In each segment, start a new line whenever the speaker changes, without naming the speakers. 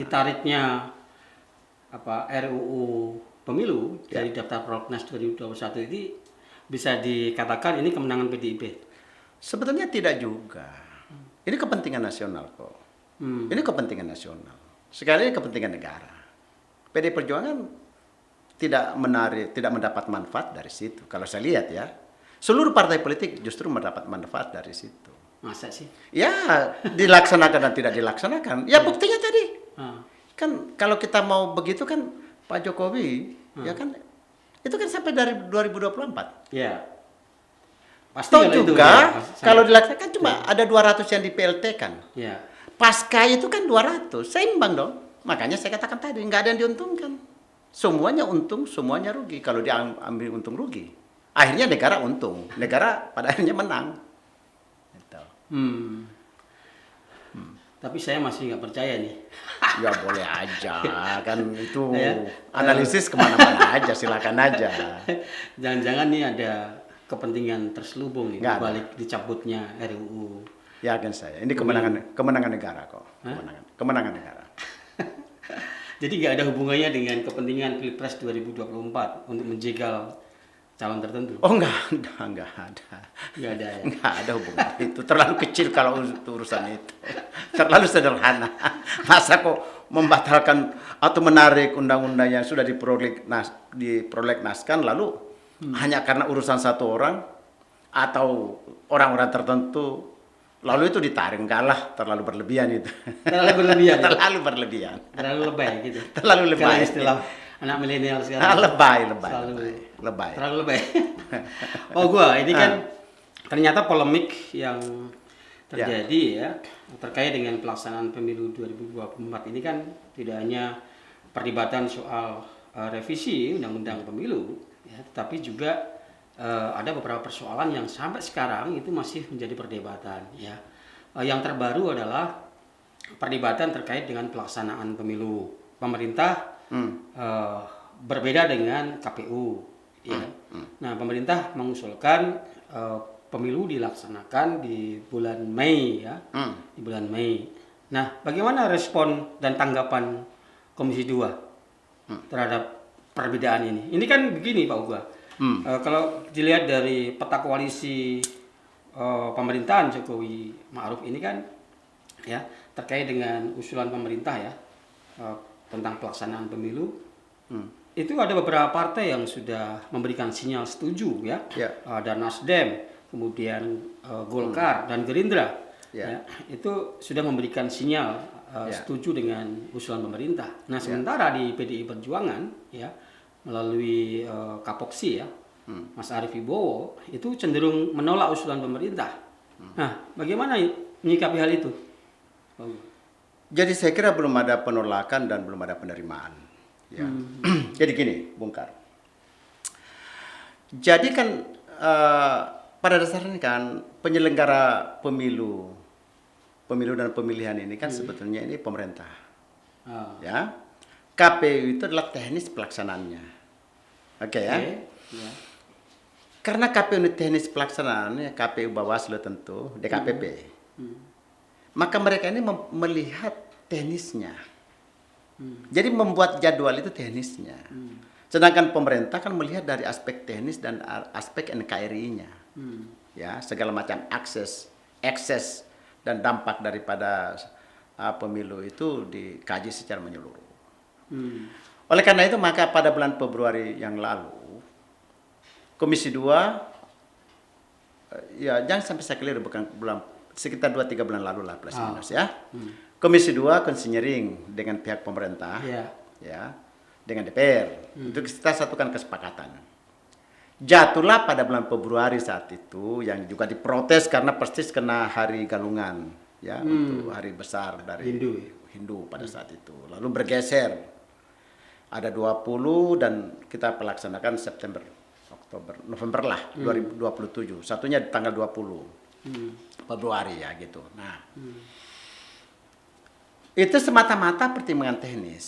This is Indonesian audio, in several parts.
Ditarik,nya RUU Pemilu dari daftar prolegnas 2021 ini bisa dikatakan ini kemenangan PDIP?
Sebetulnya tidak juga. Ini kepentingan nasional kok. Ini kepentingan nasional. Sekali kepentingan negara. PD Perjuangan tidak mendapat manfaat dari situ. Kalau saya lihat ya, seluruh partai politik justru mendapat manfaat dari situ.
Masa sih?
Ya, dilaksanakan dan tidak dilaksanakan. Ya buktinya tadi. Kan kalau kita mau begitu kan Pak Jokowi, ya kan itu kan sampai dari 2024.
Ya. Pasti
Toh
kalau itu
juga
ya,
kalau dilaksanakan cuma ada 200 yang di PLT kan.
ya.
Pasca itu kan 200, seimbang dong. Makanya saya katakan tadi nggak ada yang diuntungkan. Semuanya untung, semuanya rugi. Kalau diambil untung rugi, akhirnya negara untung, negara pada akhirnya menang. Gitu.
Tapi saya masih nggak percaya nih.
Ya boleh aja, kan itu
Ya.
analisis kemana-mana aja, silakan aja.
Jangan-jangan nih ada kepentingan terselubung nih
Nggak ada.
balik dicabutnya RUU.
Yakin saya, ini kemenangan negara kok, kemenangan negara.
Jadi nggak ada hubungannya dengan kepentingan Pilpres 2024 untuk menjegal calon tertentu.
Oh enggak ada.
Nggak ada ya.
Enggak ada hubungan itu, terlalu kecil kalau urusan itu. Terlalu sederhana. Masa kok membatalkan atau menarik undang-undang yang sudah diprolegnaskan lalu hanya karena urusan satu orang atau orang-orang tertentu lalu itu ditarik? Enggak lah, terlalu berlebihan itu.
Terlalu berlebihan. Ya?
Terlalu berlebihan.
Terlalu lebay gitu.
Terlalu lebay.
Kalau istilah anak milenial sekarang.
Lebay.
Terlalu lebay. Ini kan ternyata polemik yang terjadi ya terkait dengan pelaksanaan pemilu 2024 ini kan tidak hanya perdebatan soal revisi undang-undang pemilu ya, tetapi juga ada beberapa persoalan yang sampai sekarang itu masih menjadi perdebatan ya. Yang terbaru adalah perdebatan terkait dengan pelaksanaan pemilu. Pemerintah berbeda dengan KPU ya. Nah, pemerintah mengusulkan pemilu dilaksanakan di bulan Mei ya. Di bulan Mei. Nah, bagaimana respon dan tanggapan Komisi 2 terhadap perbedaan ini? Ini kan begini Pak Uga. Kalau dilihat dari peta koalisi pemerintahan Jokowi Ma'ruf ini kan ya terkait dengan usulan pemerintah ya tentang pelaksanaan pemilu, itu ada beberapa partai yang sudah memberikan sinyal setuju ya. Ada Nasdem, kemudian Golkar dan Gerindra ya, itu sudah memberikan sinyal setuju dengan usulan pemerintah. Nah sementara di PDI Perjuangan ya melalui Kapoksi ya, Mas Arief Wibowo itu cenderung menolak usulan pemerintah. Nah, bagaimana menyikapi hal itu?
Jadi saya kira belum ada penolakan dan belum ada penerimaan. Ya. Jadi gini, Bung Kar. Jadi kan pada dasarnya kan penyelenggara pemilu dan pemilihan ini kan sebetulnya ini pemerintah. Ya. KPU itu adalah teknis pelaksanaannya. Oke ya. Karena KPU ini teknis pelaksanaannya, KPU Bawaslu tentu, DKPP. Maka mereka ini melihat teknisnya. Jadi membuat jadwal itu teknisnya. Sedangkan pemerintah kan melihat dari aspek teknis dan aspek NKRI-nya. Ya, segala macam akses dan dampak daripada pemilu itu dikaji secara menyeluruh. Oleh karena itu maka pada bulan Februari yang lalu Komisi 2 ya jangan sampai saya keliru, bukan bulan sekitar 2-3 bulan lalu lah plus minus ya. Komisi 2 konsinyering dengan pihak pemerintah ya dengan DPR. Untuk kita satukan kesepakatan. Jatuhlah pada bulan Februari saat itu yang juga diprotes karena persis kena hari Galungan ya untuk hari besar dari Hindu pada saat itu. Lalu bergeser. Ada 20 dan kita pelaksanakan September, Oktober, November lah 2027. Satunya di tanggal 20 Februari ya gitu. Nah, itu semata-mata pertimbangan teknis.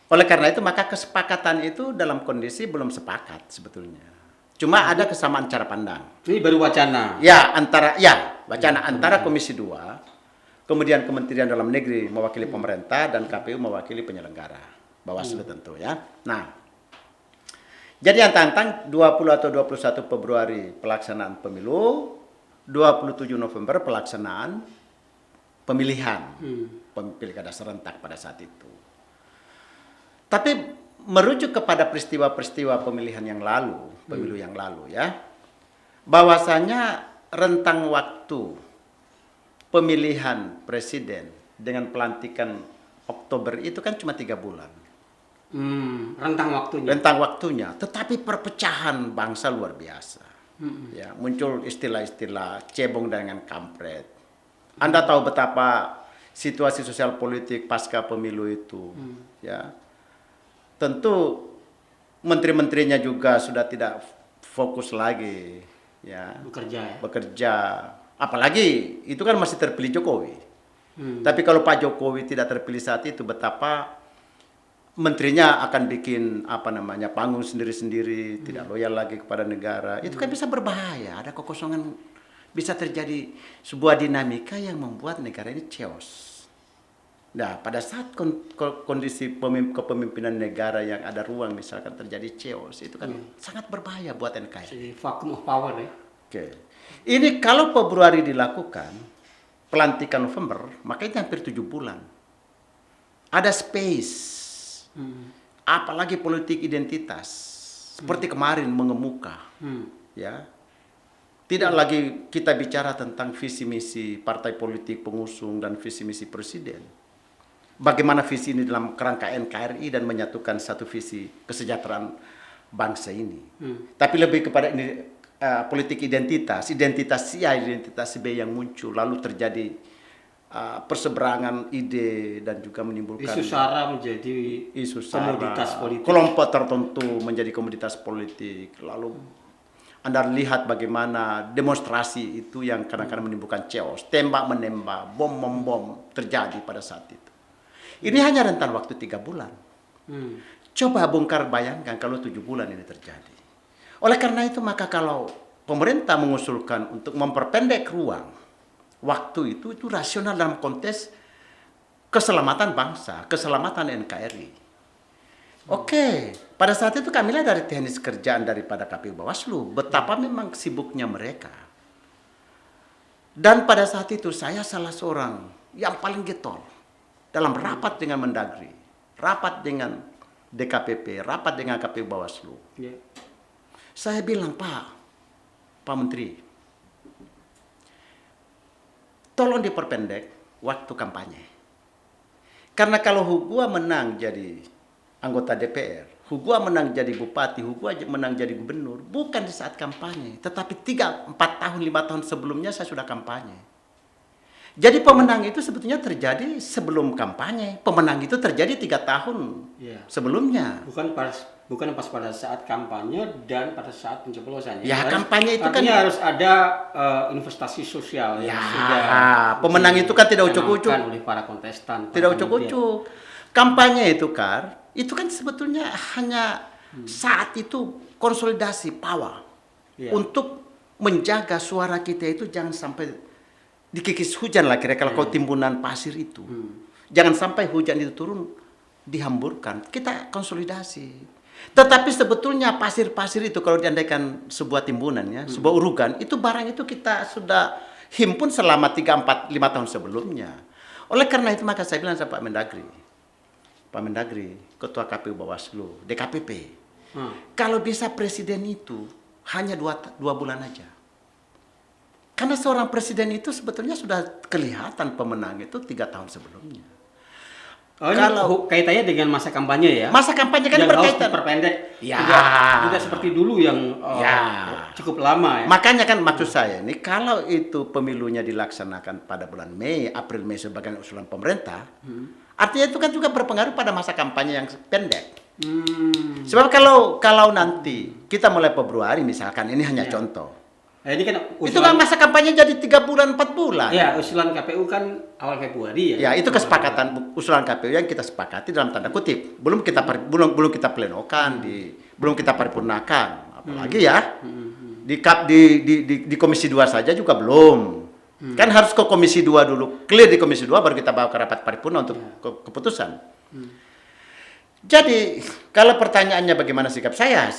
Oleh karena itu maka kesepakatan itu dalam kondisi belum sepakat sebetulnya. Cuma ada kesamaan cara pandang.
Ini baru wacana.
Ya, wacana antara Komisi 2 kemudian Kementerian Dalam Negeri mewakili pemerintah, dan KPU mewakili penyelenggara, Bawaslu tentu ya. Nah, jadi yang tantang 20 atau 21 Februari pelaksanaan pemilu, 27 November pelaksanaan pemilihan, pilkada serentak pada saat itu. Tapi merujuk kepada peristiwa-peristiwa pemilihan yang lalu, pemilu yang lalu ya, bahwasanya rentang waktu pemilihan presiden dengan pelantikan Oktober itu kan cuma 3 bulan.
Rentang waktunya.
Rentang waktunya, tetapi perpecahan bangsa luar biasa. Ya, muncul istilah-istilah cebong dengan kampret. Anda tahu betapa situasi sosial politik pasca pemilu itu, ya. Tentu menteri-menterinya juga sudah tidak fokus lagi, ya. Bekerja. Apalagi itu kan masih terpilih Jokowi. Tapi kalau Pak Jokowi tidak terpilih saat itu, betapa menterinya akan bikin panggung sendiri-sendiri, tidak loyal lagi kepada negara. Itu kan bisa berbahaya, ada kekosongan, bisa terjadi sebuah dinamika yang membuat negara ini chaos. Nah, pada saat kondisi kepemimpinan negara yang ada ruang misalkan terjadi chaos, itu kan sangat berbahaya buat NKRI.
Jadi vacuum of power ya.
Oke. Ini kalau Februari dilakukan, pelantikan November, maka itu hampir 7 bulan. Ada space. Apalagi politik identitas. Seperti kemarin mengemuka. Ya. Tidak lagi kita bicara tentang visi misi partai politik pengusung dan visi misi presiden. Bagaimana visi ini dalam kerangka NKRI dan menyatukan satu visi kesejahteraan bangsa ini. Tapi lebih kepada ini politik identitas si A, identitas si B yang muncul, lalu terjadi perseberangan ide dan juga menimbulkan
isu sara menjadi komoditas politik.
Kelompok tertentu menjadi komoditas politik. Lalu Anda lihat bagaimana demonstrasi itu yang kadang-kadang menimbulkan chaos, tembak menembak, bom membom terjadi pada saat itu. Ini hanya rentan waktu 3 bulan. Coba bongkar bayangkan kalau 7 bulan ini terjadi. Oleh karena itu maka kalau pemerintah mengusulkan untuk memperpendek ruang waktu itu rasional dalam konteks keselamatan bangsa, keselamatan NKRI. Oke, pada saat itu kami lihat dari teknis kerjaan daripada KPU Bawaslu, betapa memang sibuknya mereka. Dan pada saat itu saya salah seorang yang paling getol dalam rapat dengan Mendagri, rapat dengan DKPP, rapat dengan KPU Bawaslu. Saya bilang, Pak Menteri, tolong diperpendek waktu kampanye. Karena kalau Hugua menang jadi anggota DPR, Hugua menang jadi bupati, Hugua menang jadi gubernur, bukan di saat kampanye, tetapi 3, 4 tahun, 5 tahun sebelumnya saya sudah kampanye. Jadi pemenang itu sebetulnya terjadi sebelum kampanye. Pemenang itu terjadi 3 tahun sebelumnya.
Bukan pas pada saat kampanye dan pada saat pencoblosan.
Ya, kampanye itu kan
harus ada investasi sosial yang sudah
pemenang itu kan tidak ucuk-ucuk
oleh para kontestan.
Tidak ucuk-ucuk. Kampanye itu kan sebetulnya hanya saat itu konsolidasi power untuk menjaga suara kita itu jangan sampai dikikis hujan lah kira-kira kalau timbunan pasir itu. Jangan sampai hujan itu turun dihamburkan. Kita konsolidasi. Tetapi sebetulnya pasir-pasir itu kalau diandaikan sebuah timbunan ya, sebuah urugan, itu barang itu kita sudah himpun selama 3, 4, 5 tahun sebelumnya. Oleh karena itu maka saya bilang sama Pak Mendagri, Ketua KPU Bawaslu, DKPP. Kalau bisa presiden itu hanya 2 bulan aja. Karena seorang presiden itu sebetulnya sudah kelihatan pemenang itu 3 tahun sebelumnya.
Kalau kaitannya dengan masa kampanye ya?
Masa kampanye kan berkaitan.
Harus diperpendek.
Ya.
Tidak seperti dulu yang cukup lama ya.
Makanya kan maksud saya ini kalau itu pemilunya dilaksanakan pada bulan April Mei sebagai usulan pemerintah, artinya itu kan juga berpengaruh pada masa kampanye yang pendek. Sebab kalau nanti kita mulai Februari misalkan, ini hanya contoh.
Ini kan
itu kan masa kampanye jadi 3 bulan 4 bulan.
Ya, usulan KPU kan awal Februari ya.
Ya, itu kesepakatan usulan KPU yang kita sepakati dalam tanda kutip. Belum kita plenokan, belum kita paripurnakan. Apalagi ya. Di Komisi 2 saja juga belum. Kan harus ke Komisi 2 dulu, clear di Komisi 2 baru kita bawa ke rapat paripurna untuk keputusan. Jadi kalau pertanyaannya bagaimana sikap saya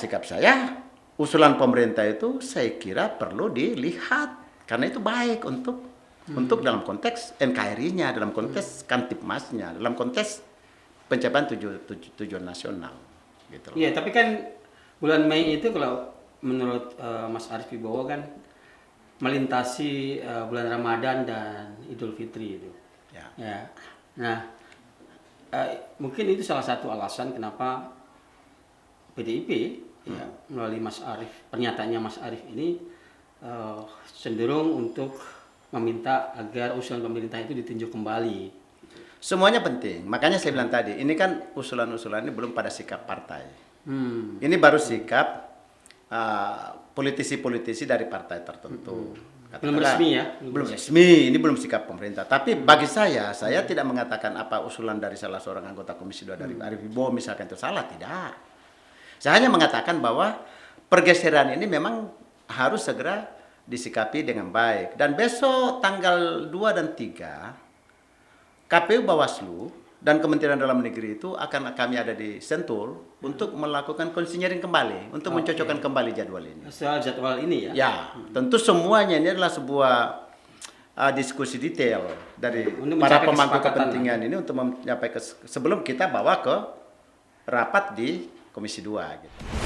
usulan pemerintah itu saya kira perlu dilihat karena itu baik untuk dalam konteks NKRI-nya, dalam konteks Kamtipmasnya, dalam konteks pencapaian tujuan nasional. Gitu loh.
Iya, tapi kan bulan Mei itu kalau menurut Mas Arief Wibowo kan melintasi bulan Ramadan dan Idul Fitri itu. Ya. Nah, mungkin itu salah satu alasan kenapa PDIP ya, melalui Mas Arief, pernyataannya Mas Arief ini cenderung untuk meminta agar usulan pemerintah itu ditinjau kembali.
Semuanya penting, makanya saya bilang tadi, ini kan usulan-usulan ini belum pada sikap partai. Ini baru sikap politisi-politisi dari partai tertentu.
Belum resmi ya?
Belum resmi, ini belum sikap pemerintah. Tapi bagi saya tidak mengatakan apa usulan dari salah seorang anggota Komisi 2 dari Arief Wibowo misalkan itu salah, tidak. Saya hanya mengatakan bahwa pergeseran ini memang harus segera disikapi dengan baik. Dan besok tanggal 2 dan 3, KPU Bawaslu dan Kementerian Dalam Negeri itu akan kami ada di Sentul untuk melakukan konsinyering kembali, untuk mencocokkan kembali jadwal ini.
Soal jadwal ini ya?
Ya, tentu semuanya ini adalah sebuah diskusi detail dari para pemangku kepentingan ini untuk mencapai sebelum kita bawa ke rapat di Komisi 2 gitu.